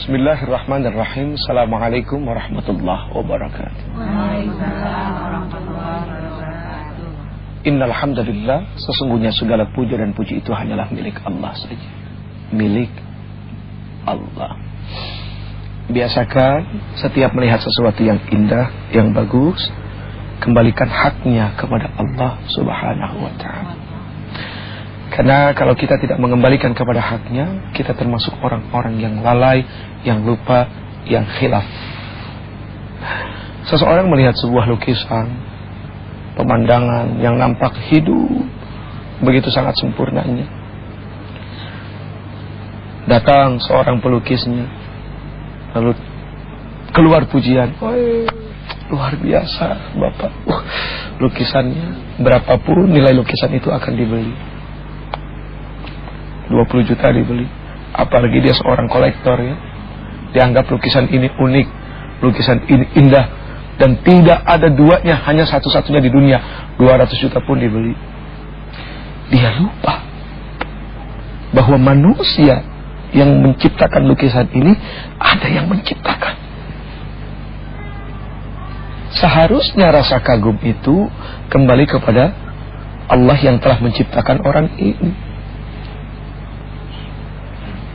Bismillahirrahmanirrahim. Assalamualaikum warahmatullahi wabarakatuh. Waalaikumsalam warahmatullahi wabarakatuh. Innal hamdalillah, sesungguhnya segala puja dan puji itu hanyalah milik Allah saja. Milik Allah. Biasakan setiap melihat sesuatu yang indah, yang bagus, kembalikan haknya kepada Allah Subhanahu wa ta'ala. Karena kalau kita tidak mengembalikan kepada haknya, kita termasuk orang-orang yang lalai, yang lupa, yang khilaf. Seseorang melihat sebuah lukisan, pemandangan yang nampak hidup, begitu sangat sempurnanya. Datang seorang pelukisnya, lalu keluar pujian. Luar biasa Bapak. Lukisannya, berapapun nilai lukisan itu akan dibeli. 20 juta dibeli. Apalagi dia seorang kolektor ya. Dianggap lukisan ini unik, lukisan ini indah, dan tidak ada duanya, hanya satu-satunya di dunia. 200 juta pun dibeli. Dia lupa bahwa manusia yang menciptakan lukisan ini ada yang menciptakan. Seharusnya rasa kagum itu kembali kepada Allah yang telah menciptakan orang ini.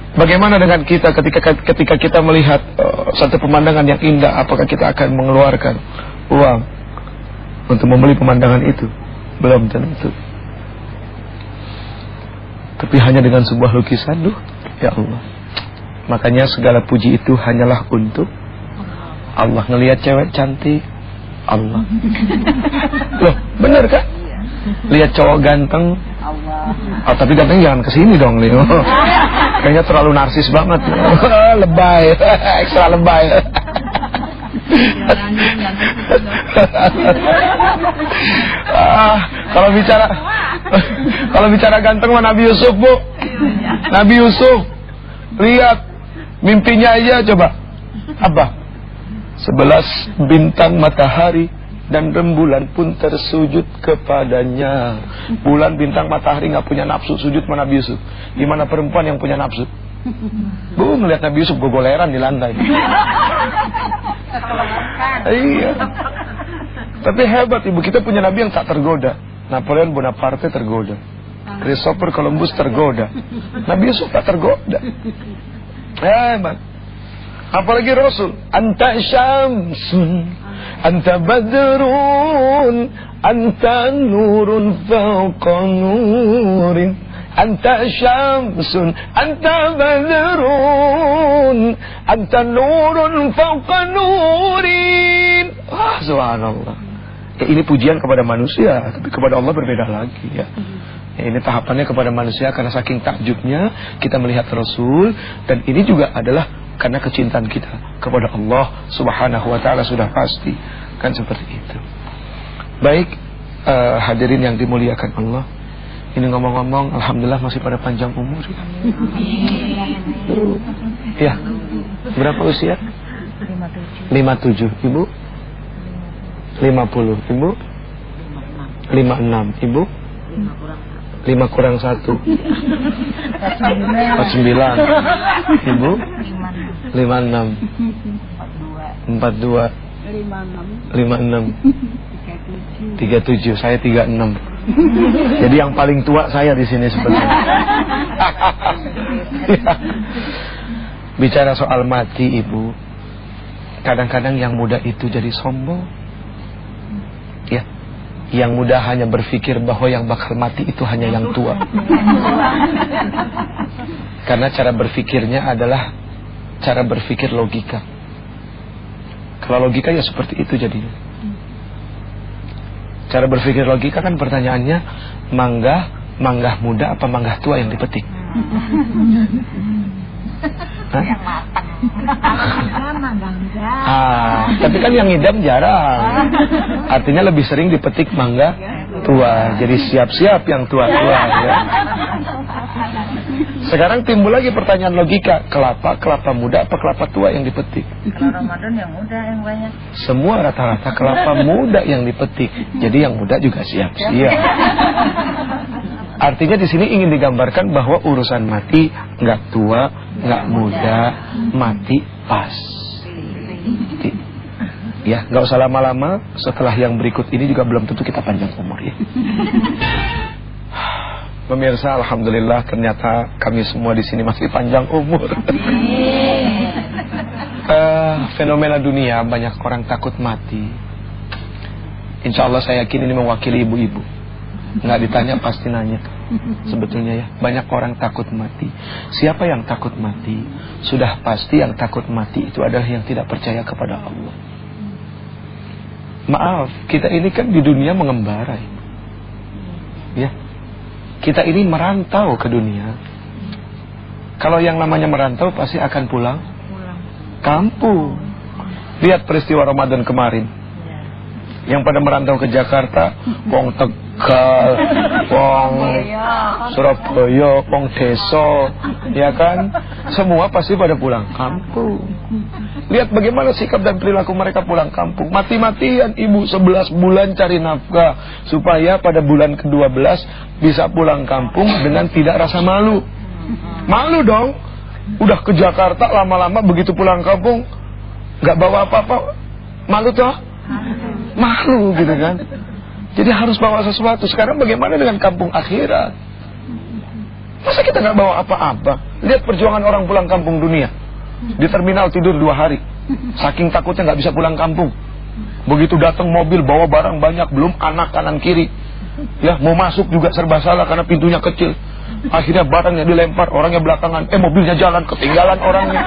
Bagaimana dengan kita ketika kita melihat satu pemandangan yang indah, apakah kita akan mengeluarkan uang untuk membeli pemandangan itu? Belum tentu. Tapi hanya dengan sebuah lukisan, ya Allah. Makanya segala puji itu hanyalah untuk Allah. Ngelihat cewek cantik, Allah. Loh, bener kan? Lihat cowok ganteng, Allah. Oh, tapi ganteng jangan kesini dong, Leo. Kayaknya terlalu narsis banget. Lebay, ekstra lebay. Kalau bicara ganteng mah Nabi Yusuf, Bu. Nabi Yusuf, lihat mimpinya aja coba. Apa? 11 bintang matahari dan rembulan pun tersujud kepadanya. Bulan, bintang, matahari nggak punya nafsu, sujud sama Nabi Yusuf. Gimana perempuan yang punya nafsu? Bu, ngeliat Nabi Yusuf gogoleran di lantai. Iya. Tapi hebat Ibu, kita punya Nabi yang tak tergoda. Napoleon Bonaparte tergoda, Christopher Columbus tergoda, Nabi Yusuf tak tergoda. Hebat. Apalagi Rasul, anta syamsun, anta badrun, anta nurun fauqa nurin, anta syamsun, anta badrun, anta nurun fauqa nurin. Wah, subhanallah. Ini pujian kepada manusia, tapi kepada Allah berbeda lagi ya. Ini tahapannya kepada manusia karena saking takjubnya kita melihat Rasul, dan ini juga adalah karena kecintaan kita kepada Allah Subhanahu wa ta'ala sudah pasti. Kan seperti itu. Baik, hadirin yang dimuliakan Allah. Ini ngomong-ngomong, alhamdulillah masih pada panjang umur ya. Ya. Berapa usia? 57. Ibu? 50. Ibu? 56. Ibu? 5 kurang 1 49. Ibu 56. 42. 56. 37. Saya 36. Jadi yang paling tua saya di sini sebetulnya. Bicara soal mati Ibu, kadang-kadang yang muda itu jadi sombong. Ya. Yang muda hanya berpikir bahwa yang bakal mati itu hanya yang tua. Karena cara berpikirnya adalah cara berpikir logika. Kalau logika ya seperti itu jadinya. Cara berpikir logika kan pertanyaannya, mangga muda apa mangga tua yang dipetik? Hah? Tapi kan yang ngidam jarang. Artinya lebih sering dipetik mangga tua. Jadi siap-siap yang tua-tua ya. Sekarang timbul lagi pertanyaan logika, kelapa muda apa kelapa tua yang dipetik? Kalau Ramadan yang muda yang banyak. Semua rata-rata kelapa muda yang dipetik. Jadi yang muda juga siap-siap. Artinya di sini ingin digambarkan bahwa urusan mati nggak tua, nggak muda, mati pas. Ya, nggak usah lama-lama. Setelah yang berikut ini juga belum tentu kita panjang umur ya. Pemirsa, alhamdulillah ternyata kami semua di sini masih panjang umur. Fenomena dunia banyak orang takut mati. Insya Allah saya yakin ini mewakili ibu-ibu. Nggak ditanya pasti nanya. Sebetulnya ya, banyak orang takut mati. Siapa yang takut mati? Sudah pasti yang takut mati itu adalah yang tidak percaya kepada Allah. Maaf, kita ini kan di dunia mengembara. Ya, kita ini merantau ke dunia. Kalau yang namanya merantau pasti akan pulang kampung. Lihat peristiwa Ramadan kemarin. Yang pada merantau ke Jakarta, wong Tegal, wong Surabaya, wong Desa, ya kan? Semua pasti pada pulang kampung. Lihat bagaimana sikap dan perilaku mereka pulang kampung. Mati-matian ibu 11 bulan cari nafkah supaya pada bulan ke-12 bisa pulang kampung dengan tidak rasa malu. Malu dong. Udah ke Jakarta lama-lama begitu pulang kampung nggak bawa apa-apa. Malu toh? Malu gitu kan. Jadi harus bawa sesuatu. Sekarang bagaimana dengan kampung akhirat? Masa kita nggak bawa apa-apa? Lihat perjuangan orang pulang kampung dunia. Di terminal tidur 2 hari. Saking takutnya nggak bisa pulang kampung. Begitu datang mobil bawa barang banyak, belum anak kanan kiri. Ya, mau masuk juga serba salah karena pintunya kecil. Akhirnya barangnya dilempar, orangnya belakangan. Mobilnya jalan, ketinggalan orangnya.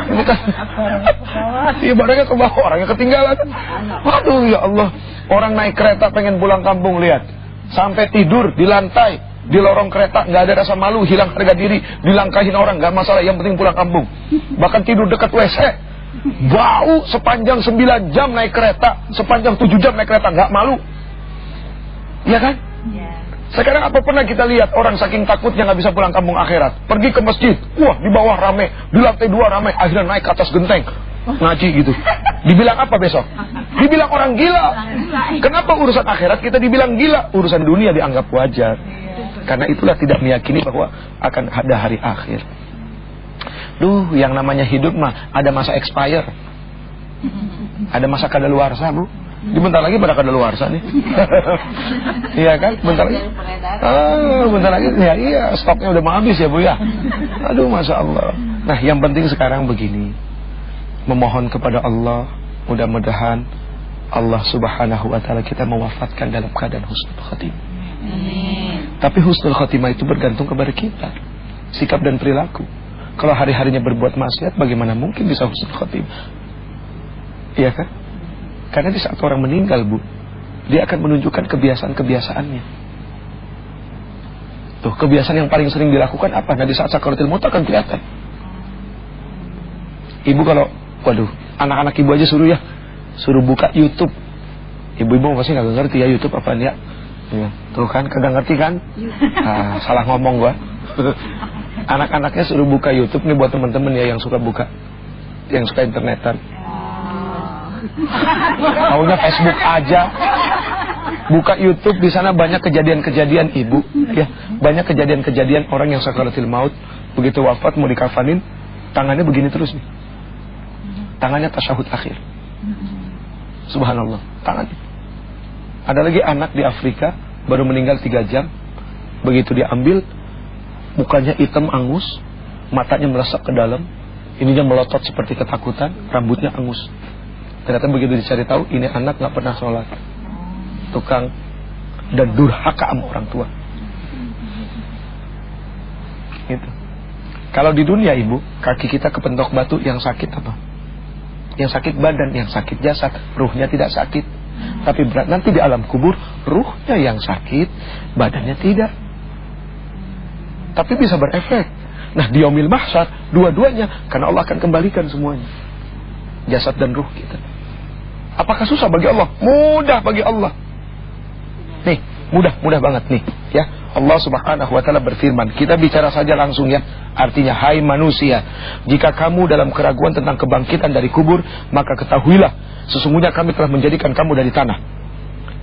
Ini kan, iya barangnya ke bawah, orangnya ketinggalan. Waduh ya Allah. Orang naik kereta pengen pulang kampung, lihat. Sampai tidur di lantai, di lorong kereta, nggak ada rasa malu, hilang harga diri, dilangkahin orang, nggak masalah, yang penting pulang kampung. Bahkan tidur dekat WC. Bau sepanjang 9 jam naik kereta, sepanjang 7 jam naik kereta, nggak malu. Iya kan? Sekarang apa pernah kita lihat orang saking takutnya nggak bisa pulang kampung akhirat, pergi ke masjid, wah di bawah rame, di lantai 2 rame, akhirnya naik ke atas genteng ngaji gitu. Dibilang apa besok? Dibilang orang gila. Kenapa urusan akhirat kita dibilang gila? Urusan dunia dianggap wajar. Karena itulah tidak meyakini bahwa akan ada hari akhir. Duh, yang namanya hidup mah ada masa expire, ada masa kadaluarsa, Bu. Bentar lagi pada kadaluarsa nih. Iya kan? Bentar lagi. Bentar lagi. Ya iya, stoknya udah mau habis ya, Bu ya. Aduh, Masya Allah. Nah, yang penting sekarang begini. Memohon kepada Allah, mudah-mudahan Allah Subhanahu wa taala kita mewafatkan dalam keadaan husnul khotimah. Tapi husnul khotimah itu bergantung kepada kita, sikap dan perilaku. Kalau hari-harinya berbuat maksiat, bagaimana mungkin bisa husnul khotimah? Iya kan? Karena di saat orang meninggal, Bu, dia akan menunjukkan kebiasaan-kebiasaannya. Tuh, kebiasaan yang paling sering dilakukan apa? Nah, di saat sakaratul maut akan kelihatan. Ibu kalau, waduh, anak-anak ibu aja suruh buka YouTube. Ibu-ibu pasti nggak ngerti ya YouTube apaan ya. Tuh kan, kagak ngerti kan? Salah ngomong gua. Anak-anaknya suruh buka YouTube nih buat teman-teman ya yang suka buka, yang suka internetan. Maunya Facebook aja. Buka YouTube, di sana banyak kejadian-kejadian ibu, ya, banyak kejadian-kejadian orang yang sakaratul maut, begitu wafat mau dikafanin, tangannya begini terus nih. Tangannya tasyahud akhir. Subhanallah, tangannya. Ada lagi anak di Afrika baru meninggal 3 jam, begitu diambil, mukanya hitam angus, matanya melesak ke dalam, ininya melotot seperti ketakutan, rambutnya angus. Ternyata begitu dicari tahu, ini anak nggak pernah sholat, tukang dan durhaka sama orang tua. Gitu. Kalau di dunia ibu, kaki kita kepentok batu, yang sakit apa? Yang sakit badan, yang sakit jasad, ruhnya tidak sakit. Tapi berat nanti di alam kubur, ruhnya yang sakit, badannya tidak. Tapi bisa berefek. Nah di yaumil mahsyar, dua-duanya, karena Allah akan kembalikan semuanya, jasad dan ruh kita. Apakah susah bagi Allah? Mudah bagi Allah. Nih, mudah banget nih, ya. Allah Subhanahu wa taala berfirman, kita bicara saja langsung ya. Artinya, hai manusia, jika kamu dalam keraguan tentang kebangkitan dari kubur, maka ketahuilah, sesungguhnya kami telah menjadikan kamu dari tanah,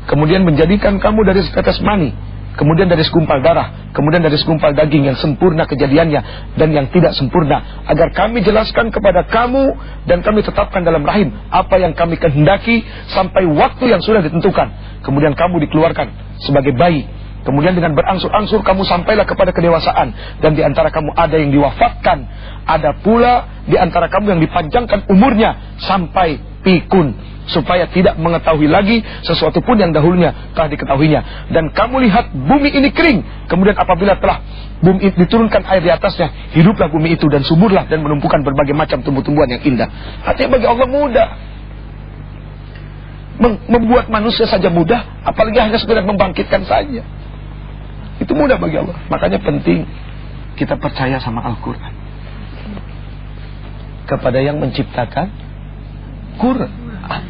kemudian menjadikan kamu dari setetes mani, kemudian dari segumpal darah, kemudian dari segumpal daging yang sempurna kejadiannya dan yang tidak sempurna, agar kami jelaskan kepada kamu dan kami tetapkan dalam rahim apa yang kami kehendaki sampai waktu yang sudah ditentukan. Kemudian kamu dikeluarkan sebagai bayi. Kemudian dengan berangsur-angsur kamu sampailah kepada kedewasaan. Dan di antara kamu ada yang diwafatkan, ada pula di antara kamu yang dipanjangkan umurnya sampai pikun, supaya tidak mengetahui lagi sesuatu pun yang dahulunya telah diketahuinya. Dan kamu lihat bumi ini kering, kemudian apabila telah bumi itu diturunkan air di atasnya, hiduplah bumi itu dan suburlah dan menumbuhkan berbagai macam tumbuh-tumbuhan yang indah. Artinya bagi Allah mudah. Membuat manusia saja mudah, apalagi hanya sekedar membangkitkan saja. Itu mudah bagi Allah. Makanya penting kita percaya sama Al-Quran, kepada yang menciptakan Quran,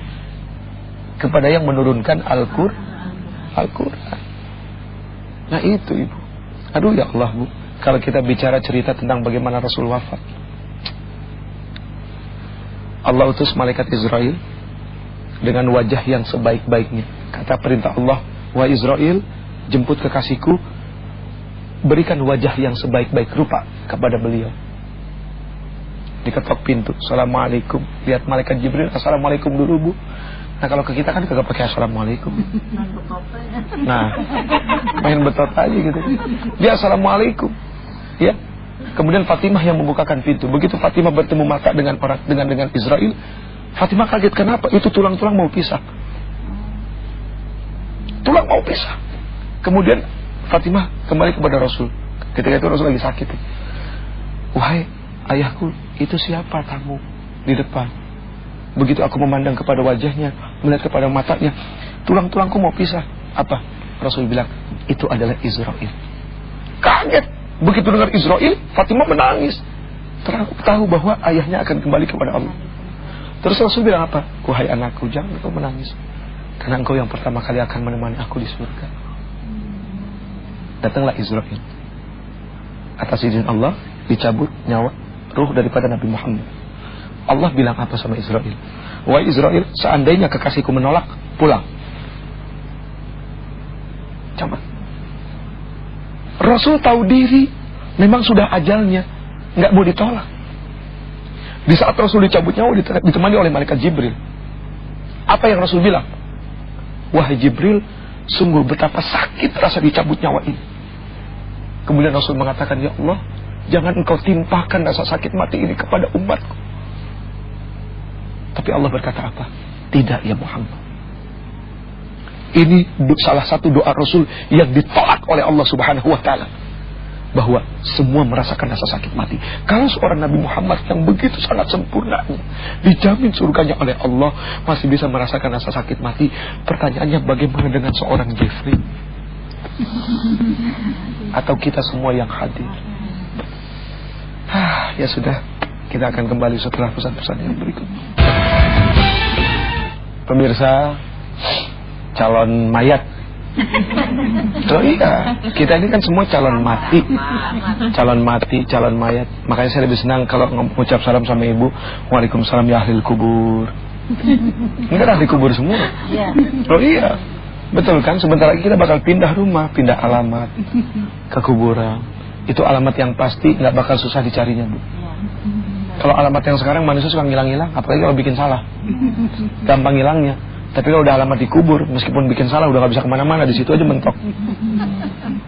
kepada yang menurunkan Al-Quran. Nah itu ibu. Aduh ya Allah bu, kalau kita bicara cerita tentang bagaimana Rasul wafat, Allah utus malaikat Israel dengan wajah yang sebaik-baiknya. Kata perintah Allah, "Wa Israel, jemput kekasihku, berikan wajah yang sebaik-baik rupa kepada beliau." Diketok pintu, "Assalamualaikum." Lihat malaikat Jibril, "Assalamualaikum dulu bu." Nah kalau ke kita kan kagak pakai assalamualaikum. Nah, main betot aja gitu. Dia assalamualaikum. Ya. Kemudian Fatimah yang membukakan pintu. Begitu Fatimah bertemu mata dengan Israel, Fatimah kaget, kenapa? Itu tulang-tulang mau pisah. Tulang mau pisah. Kemudian Fatimah kembali kepada Rasul. Ketika itu Rasul lagi sakit. "Wahai ayahku, itu siapa kamu di depan?" Begitu aku memandang kepada wajahnya, melihat kepada matanya, tulang-tulangku mau pisah. Apa? Rasul bilang, "Itu adalah Israel." Kaget. Begitu dengar Israel, Fatimah menangis. Tahu bahwa ayahnya akan kembali kepada Allah. Terus Rasul bilang apa? "Wahai anakku, jangan kau menangis, karena engkau yang pertama kali akan menemani aku di surga." Datanglah Israel. Atas izin Allah dicabut nyawa ruh daripada Nabi Muhammad. Allah bilang apa sama Israel? "Wahai Israel, seandainya kekasihku menolak, pulang." Coba. Rasul tahu diri, memang sudah ajalnya, nggak mau ditolak. Di saat Rasul dicabut nyawa ditemani oleh malaikat Jibril. Apa yang Rasul bilang? "Wahai Jibril, sungguh betapa sakit rasa dicabut nyawa ini." Kemudian Rasul mengatakan, "Ya Allah, jangan engkau timpakan rasa sakit mati ini kepada umatku." Tapi Allah berkata apa? "Tidak ya Muhammad." Ini salah satu doa Rasul yang ditolak oleh Allah Subhanahu wa Ta'ala, bahwa semua merasakan rasa sakit mati. Kalau seorang Nabi Muhammad yang begitu sangat sempurnanya, dijamin surganya oleh Allah, masih bisa merasakan rasa sakit mati, pertanyaannya bagaimana dengan seorang Jeffrey? Atau kita semua yang hadir? Ya sudah, kita akan kembali setelah pesan-pesan yang berikut. Pemirsa, calon mayat. Oh iya, kita ini kan semua calon mati. Calon mati, calon mayat. Makanya saya lebih senang kalau mengucap salam sama ibu, "Waalaikumsalam ya ahli kubur." Ini kan ahli kubur semua. Oh iya, betul kan? Sebentar lagi kita bakal pindah rumah, pindah alamat ke kuburan. Itu alamat yang pasti nggak bakal susah dicarinya bu. Kalau alamat yang sekarang manusia suka ngilang-ngilang, apalagi kalau bikin salah, gampang hilangnya. Tapi kalau udah alamat dikubur, meskipun bikin salah udah gak bisa kemana-mana, di situ aja mentok.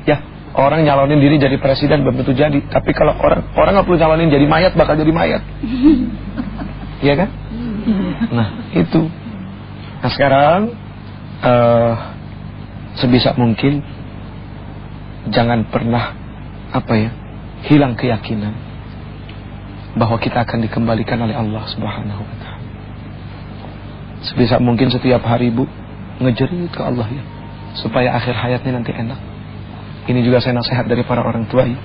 Ya, orang nyalonin diri jadi presiden belum tentu jadi. Tapi kalau orang gak perlu nyalonin jadi mayat, bakal jadi mayat. Iya kan? Nah, itu. Nah sekarang sebisa mungkin jangan pernah hilang keyakinan bahwa kita akan dikembalikan oleh Allah Subhanahu wa Ta'ala. Sebisa mungkin setiap hari ibu ngejerit ke Allah ya, supaya akhir hayatnya nanti enak. Ini juga saya nasihat dari para orang tua ya.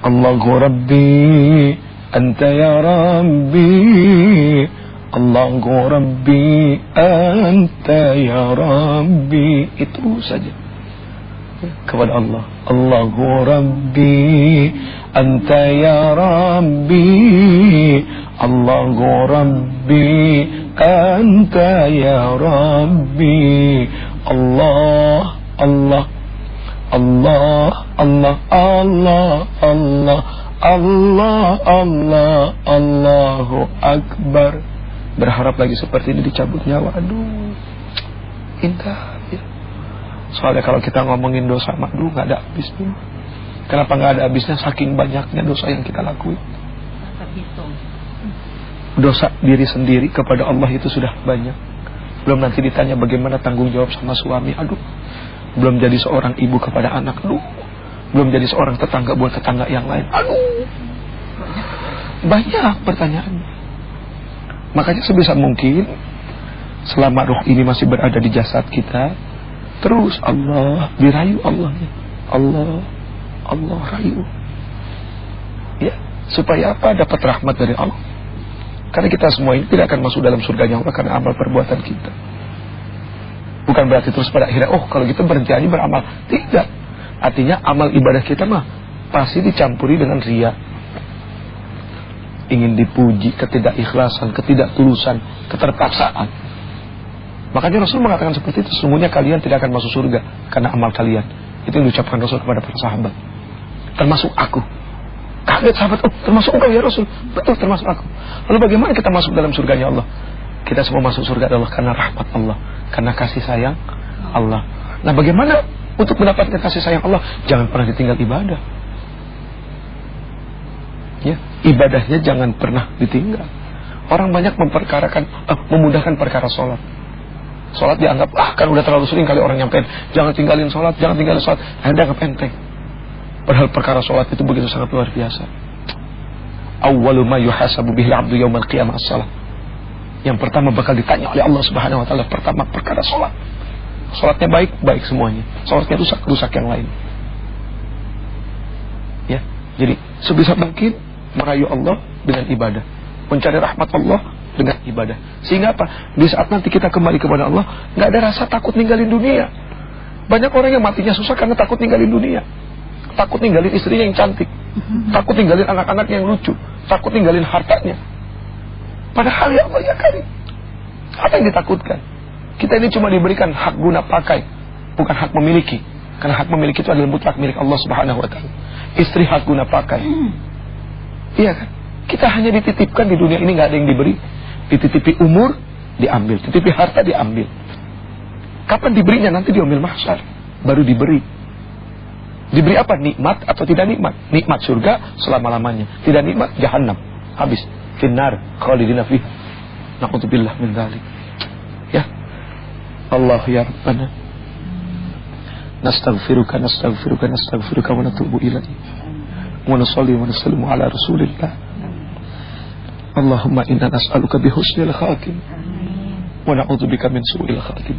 Allahu Rabbi Anta ya Rabbi, Allahu Rabbi Anta ya Rabbi. Itu saja kepada Allah. Allahu Rabbi Anta ya Rabbi, Allahu Rabbi Anta ya Rabbi. Allah, Allah, Allah, Allah, Allah, Allah, Allah, Allah, Allahu Akbar. Berharap lagi seperti ini dicabut nyawa. Aduh, indah ya. Soalnya kalau kita ngomongin dosa, aduh gak ada habisnya. Kenapa gak ada habisnya? Saking banyaknya dosa yang kita lakuin. Dosa diri sendiri kepada Allah itu sudah banyak. Belum nanti ditanya bagaimana tanggung jawab sama suami. Aduh, belum jadi seorang ibu kepada anak. Aduh, belum jadi seorang tetangga buat tetangga yang lain. Aduh, banyak pertanyaan. Makanya sebisa mungkin selama roh ini masih berada di jasad kita, terus Allah, dirayu Allahnya. Allah, Allah rayu. Ya, supaya apa? Dapat rahmat dari Allah. Karena kita semua ini tidak akan masuk dalam surganya Allah karena amal perbuatan kita. Bukan berarti terus pada akhirnya, oh kalau gitu berhenti aja beramal. Tidak. Artinya amal ibadah kita mah pasti dicampuri dengan riya. Ingin dipuji, ketidakikhlasan, ketidaktulusan, keterpaksaan. Makanya Rasul mengatakan seperti itu. Sesungguhnya kalian tidak akan masuk surga karena amal kalian. Itu yang diucapkan Rasul kepada para sahabat. Termasuk aku. Kaget sahabat, oh termasuk engkau ya Rasul. Betul, termasuk aku. Lalu bagaimana kita masuk dalam surganya Allah? Kita semua masuk surga Allah karena rahmat Allah, karena kasih sayang Allah. Nah bagaimana untuk mendapatkan kasih sayang Allah? Jangan pernah ditinggal ibadah. Ya, ibadahnya jangan pernah ditinggal. Orang banyak memudahkan perkara sholat. Sholat dianggap, kan udah terlalu sering kali orang nyampein, jangan tinggalin sholat, jangan tinggalin sholat. Anda anggap enteng. Padahal perkara sholat itu begitu sangat luar biasa. Awwalu ma yuhasabu bihil abdu yaumal qiyamah as-salat. Yang pertama bakal ditanya oleh Allah Subhanahu wa taala, pertama perkara sholat. Sholatnya baik semuanya. Sholatnya rusak yang lain. Ya, jadi sebisa mungkin merayu Allah dengan ibadah, mencari rahmat Allah dengan ibadah. Sehingga apa? Di saat nanti kita kembali kepada Allah, nggak ada rasa takut ninggalin dunia. Banyak orang yang matinya susah karena takut ninggalin dunia. Takut ninggalin istrinya yang cantik, takut ninggalin anak-anaknya yang lucu, takut ninggalin hartanya. Padahal ya Allah ya kali, apa yang ditakutkan? Kita ini cuma diberikan hak guna pakai, bukan hak memiliki. Karena hak memiliki itu adalah mutlak milik Allah Subhanahu wa taala. Istri hak guna pakai. Iya kan? Kita hanya dititipkan di dunia ini, nggak ada yang diberi. Dititipi umur diambil, titipi harta diambil. Kapan diberinya? Nanti di yaumil mahsyar baru diberi. Diberi apa? Nikmat atau tidak nikmat? Nikmat surga selama-lamanya. Tidak nikmat jahannam. Habis. Finnar khalidina fiha. Na'udzubillah min dzalik. Ya. Allah ya Rabbana. Nastaghfiruka wa natubu ilaik. Wa nusalli wa nusallimu ala Rasulillah. Allahumma inna nas'aluka bihusnil khatim wa na'udzubika min su'il khatim.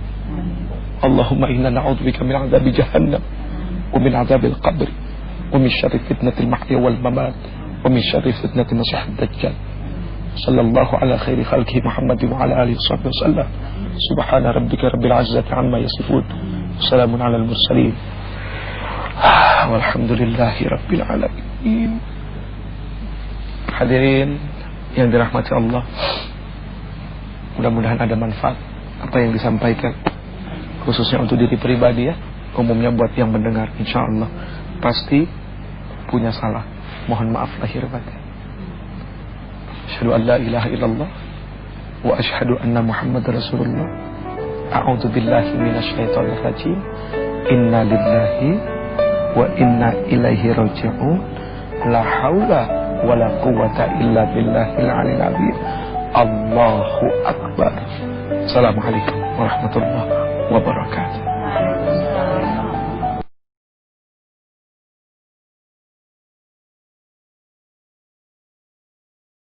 Allahumma inna na'udzubika min 'adzabi jahannam ومن عذاب القبر ومن شر فتنة المحيا والممات ومن شر فتنة المسيح الدجال صلى الله على خير خلقه محمد وعلى آله وصحبه وسلم سبحان ربك رب العزة عما يصفون وسلام على المرسلين والحمد لله رب العالمين. Hadirin yang dirahmati Allah, mudah-mudahan ada manfaat apa yang disampaikan, khususnya untuk diri pribadi ya. Umumnya buat yang mendengar, insya Allah pasti punya salah. Mohon maaf lahir batin. Asyhadu an la ilaha illallah wa asyhadu anna Muhammad Rasulullah. A'udzu billahi minasyaitonir rajim. Inna lillahi wa inna ilaihi raji'un. La haula wa la quwwata illa billahil aliyil azim. Allahu akbar. Assalamualaikum warahmatullahi wabarakatuh.